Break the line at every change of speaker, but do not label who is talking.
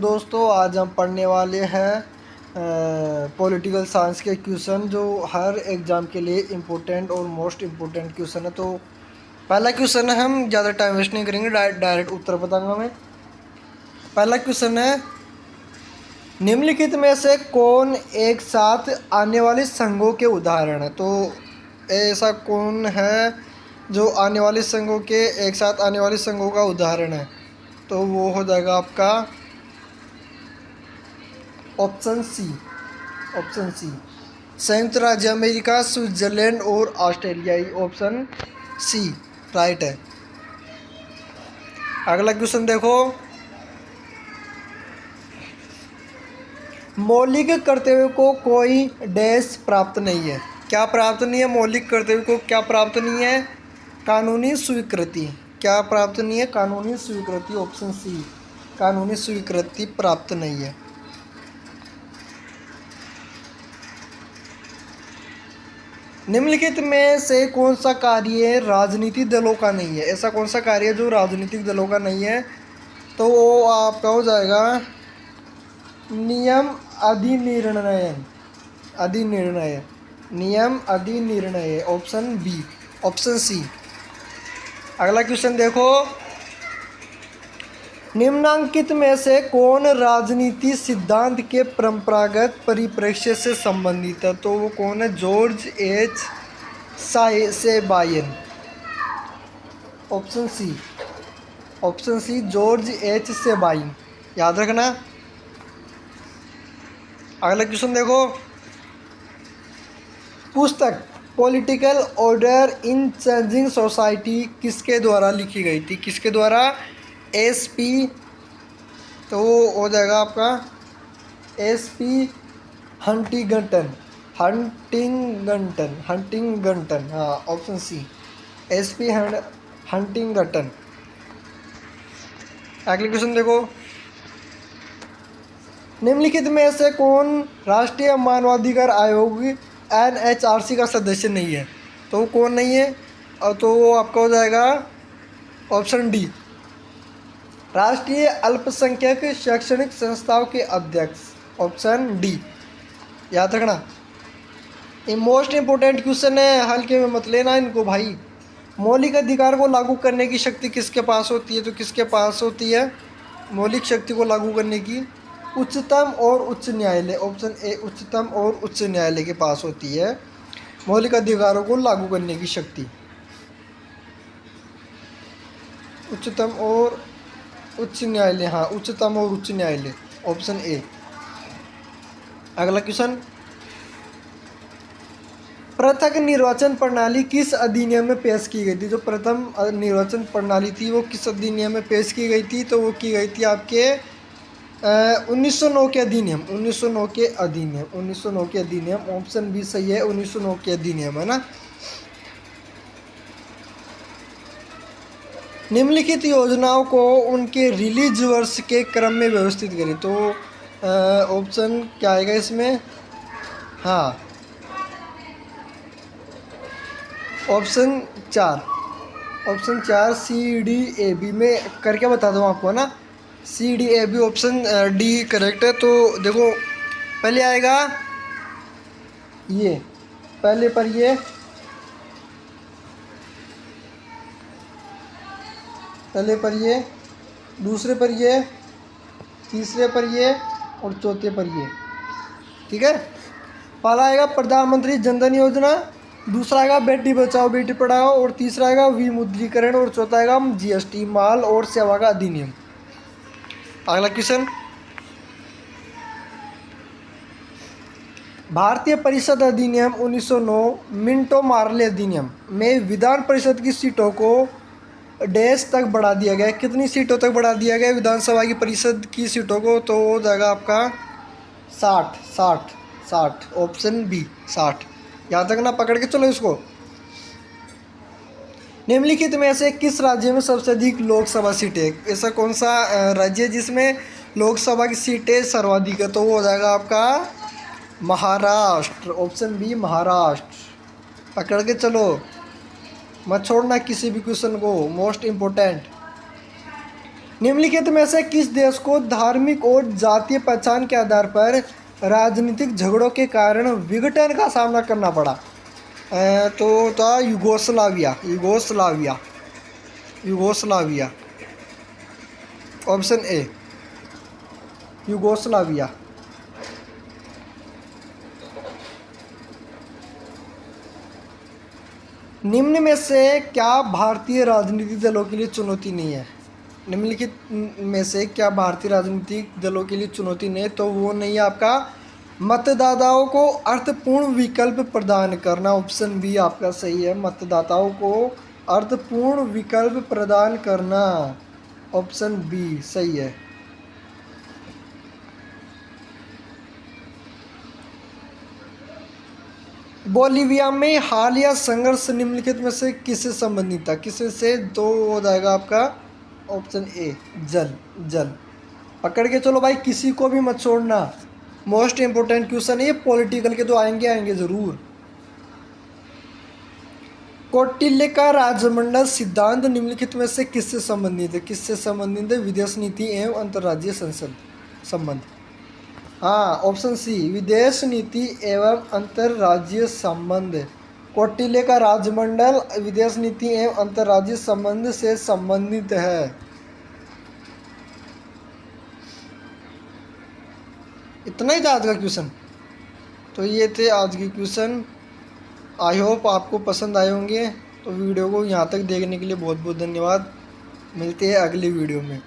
दोस्तों आज हम पढ़ने वाले हैं पॉलिटिकल साइंस के क्वेश्चन जो हर एग्ज़ाम के लिए इम्पोर्टेंट और मोस्ट इम्पोर्टेंट क्वेश्चन है। तो पहला क्वेश्चन है, हम ज़्यादा टाइम वेस्ट नहीं करेंगे, डायरेक्ट उत्तर बताऊंगा मैं। पहला क्वेश्चन है, निम्नलिखित में से कौन एक साथ आने वाले संघों के उदाहरण है। तो ऐसा कौन है जो आने वाले संघों के एक साथ आने वाले संघों का उदाहरण है। तो वो हो जाएगा आपका ऑप्शन सी। ऑप्शन सी संयुक्त राज्य अमेरिका, स्विट्जरलैंड और ऑस्ट्रेलिया। ऑप्शन सी राइट है। अगला क्वेश्चन देखो, मौलिक कर्तव्य को कोई डैश प्राप्त नहीं है। क्या प्राप्त नहीं है? मौलिक कर्तव्य को क्या प्राप्त नहीं है? कानूनी स्वीकृति। क्या प्राप्त नहीं है? कानूनी स्वीकृति। ऑप्शन सी कानूनी स्वीकृति प्राप्त नहीं है। निम्नलिखित में से कौन सा कार्य राजनीतिक दलों का नहीं है। ऐसा कौन सा कार्य जो राजनीतिक दलों का नहीं है? तो वो आपका हो जाएगा नियम अधिनिर्णय। अधिनिर्णय, नियम अधिनिर्णय। Option B, option C. अगला क्वेश्चन देखो, निम्नांकित में से कौन राजनीति सिद्धांत के परंपरागत परिप्रेक्ष्य से संबंधित है। तो वो कौन है? George H Sabine. Option C, option C George H Sabine, याद रखना। अगला क्वेश्चन देखो, पुस्तक political order in changing society किसके द्वारा लिखी गई थी? किसके द्वारा? एसपी। तो हो जाएगा आपका एसपी हंटिंगटन। हंटिंगटन, हंटिंगटन, हाँ ऑप्शन सी एसपी हंटिंगटन। अगले क्वेश्चन देखो, निम्नलिखित में से कौन राष्ट्रीय मानवाधिकार आयोग एनएचआरसी का सदस्य नहीं है। तो वो कौन नहीं है? और तो वो आपका हो जाएगा ऑप्शन डी, राष्ट्रीय अल्पसंख्यक शैक्षणिक संस्थाओं के अध्यक्ष। ऑप्शन डी, याद रखना। ये मोस्ट इम्पोर्टेंट क्वेश्चन है, हल्के में मत लेना इनको भाई। मौलिक अधिकार को लागू करने की शक्ति किसके पास होती है? तो किसके पास होती है मौलिक शक्ति को लागू करने की? उच्चतम और उच्च न्यायालय। ऑप्शन ए, उच्चतम और उच्च न्यायालय के पास होती है मौलिक अधिकारों को लागू करने की शक्ति। उच्चतम और उच्च न्यायालय, हाँ उच्चतम और उच्च न्यायालय। Option A. अगला क्वेश्चन, पृथक निर्वाचन प्रणाली किस अधिनियम में पेश की गई थी? जो प्रथम निर्वाचन प्रणाली थी वो किस अधिनियम में पेश की गई थी? तो वो की गई थी आपके 1909 के अधिनियम। 1909 के अधिनियम, 1909 के अधिनियम। ऑप्शन बी सही है, 1909 के अधिनियम है ना। निम्नलिखित योजनाओं को उनके रिलीज वर्ष के क्रम में व्यवस्थित करें। तो ऑप्शन क्या आएगा इसमें? हाँ ऑप्शन चार, ऑप्शन चार सी डी ए बी में करके बता दूँ आपको ना। C D A B option D correct है। तो देखो पहले आएगा ये, पहले पर ये, पहले पर ये, दूसरे पर ये, तीसरे पर ये और चौथे पर ये। ठीक है, पहला आएगा प्रधानमंत्री जनधन योजना, दूसरा आएगा बेटी बचाओ बेटी पढ़ाओ और तीसरा आएगा विमुद्रीकरण और चौथा आएगा जीएसटी, माल और सेवा का अधिनियम। अगला क्वेश्चन, भारतीय परिषद अधिनियम 1909 मिंटो मार्ले अधिनियम में विधान परिषद की सीटों को डैश तक बढ़ा दिया गया। कितनी सीटों तक बढ़ा दिया गया विधानसभा की परिषद की सीटों को? तो हो जाएगा आपका 60, 60, 60। ऑप्शन बी 60, याद रखना, पकड़ के चलो इसको। निम्नलिखित में से किस राज्य में सबसे अधिक लोकसभा सीटें? ऐसा कौन सा राज्य है जिसमें लोकसभा की सीटें सर्वाधिक है? तो वो हो जाएगा आपका महाराष्ट्र। ऑप्शन बी महाराष्ट्र, पकड़ के चलो, मत छोड़ना किसी भी क्वेश्चन को, मोस्ट इम्पोर्टेंट। निम्नलिखित में से किस देश को धार्मिक और जातीय पहचान के आधार पर राजनीतिक झगड़ों के कारण विघटन का सामना करना पड़ा? तो था Yugoslavia. Yugoslavia. Yugoslavia. Option A, Yugoslavia. निम्न में से क्या भारतीय राजनीतिक दलों के लिए चुनौती नहीं है? निम्नलिखित में से क्या भारतीय राजनीतिक दलों के लिए चुनौती नहीं है? तो वो नहीं है आपका मतदाताओं को अर्थपूर्ण विकल्प प्रदान करना। ऑप्शन बी आपका सही है, मतदाताओं को अर्थपूर्ण विकल्प प्रदान करना। ऑप्शन बी सही है। बोलीविया में हालिया संघर्ष निम्नलिखित में से किससे संबंधित था? किससे से? तो हो जाएगा आपका ऑप्शन ए, जल। पकड़ के चलो भाई, किसी को भी मत छोड़ना। मोस्ट इंपोर्टेंट क्वेश्चन है ये, पॉलिटिकल के तो आएंगे ज़रूर। कौटिल्य का राजमंडल सिद्धांत निम्नलिखित में से किससे संबंधित है? किससे संबंधित है? विदेश नीति एवं अंतर्राज्यीय संबंध। हाँ, ऑप्शन सी, विदेश नीति एवं अंतर्राज्यीय संबंध। कौटिल्य का राजमंडल विदेश नीति एवं अंतर्राज्यीय संबंध से संबंधित है। इतना ही था आज का क्वेश्चन। तो ये थे आज के क्वेश्चन। आई होप आपको पसंद आए होंगे। तो वीडियो को यहाँ तक देखने के लिए बहुत बहुत धन्यवाद। मिलते हैं अगली वीडियो में।